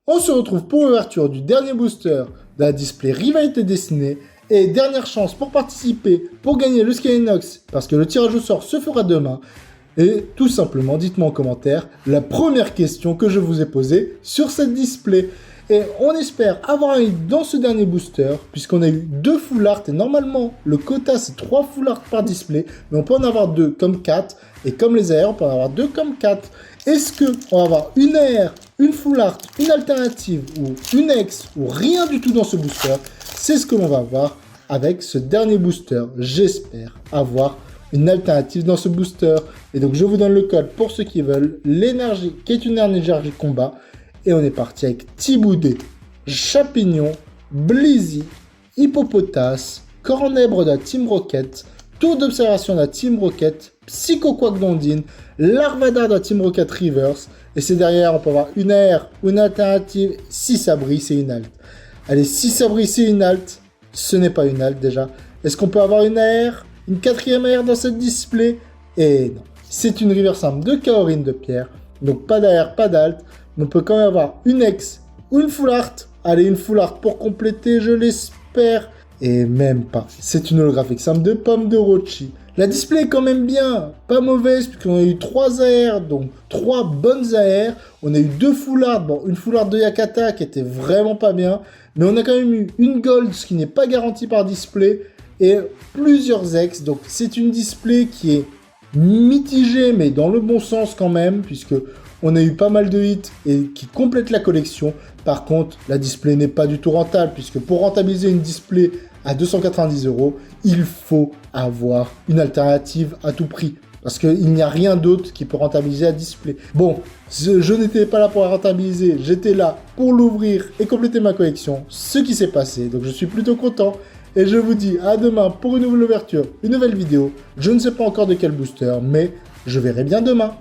On se retrouve pour l'ouverture du dernier booster de la display Rivalité Destinée. Et dernière chance pour participer, pour gagner le Skynox, parce que le tirage au sort se fera demain. Et tout simplement, dites-moi en commentaire la première question que je vous ai posée sur cette display. Et on espère avoir un hit dans ce dernier booster, puisqu'on a eu 2 full art, et normalement le quota c'est 3 full art par display, mais on peut en avoir 2 comme 4, et comme les AR, on peut en avoir 2 comme 4. Est-ce qu'on va avoir une AR, une full art, une alternative, ou une X, ou rien du tout dans ce booster? C'est ce que l'on va voir avec ce dernier booster. J'espère avoir une alternative dans ce booster. Et donc je vous donne le code pour ceux qui veulent. L'énergie qui est une énergie combat. Et on est parti avec Thiboudé, Chapignon, Blizzy, Hippopotas, Cornèbre de la Team Rocket, Tour d'observation de la Team Rocket, Psycho-Quack-Dondine, Larvadar de la Team Rocket Reverse. Et c'est derrière, on peut avoir une AR ou une alternative. Si ça brille, c'est une alt. Allez, si ça brille, c'est une alt. Ce n'est pas une alt déjà. Est-ce qu'on peut avoir une AR, une 4e AR dans cette display? Et non. C'est une reverse simple de Kaorin de pierre. Donc pas d'AR, pas d'alt. Mais on peut quand même avoir une X ou une full art. Allez, une full art pour compléter, je l'espère. Et même pas. C'est une holographique simple de Pomme de Rochi. La display est quand même bien, pas mauvaise, puisqu'on a eu 3 AR, donc 3 bonnes AR. On a eu 2 full art, bon, une full art de Yakata qui était vraiment pas bien. Mais on a quand même eu une gold, ce qui n'est pas garanti par display, et plusieurs X. Donc c'est une display qui est mitigée, mais dans le bon sens quand même, puisque on a eu pas mal de hits et qui complètent la collection. Par contre, la display n'est pas du tout rentable, puisque pour rentabiliser une display à 290 €, il faut avoir une alternative à tout prix. Parce qu'il n'y a rien d'autre qui peut rentabiliser la display. Bon, je n'étais pas là pour la rentabiliser, j'étais là pour l'ouvrir et compléter ma collection. Ce qui s'est passé, donc je suis plutôt content. Et je vous dis à demain pour une nouvelle ouverture, une nouvelle vidéo. Je ne sais pas encore de quel booster, mais je verrai bien demain.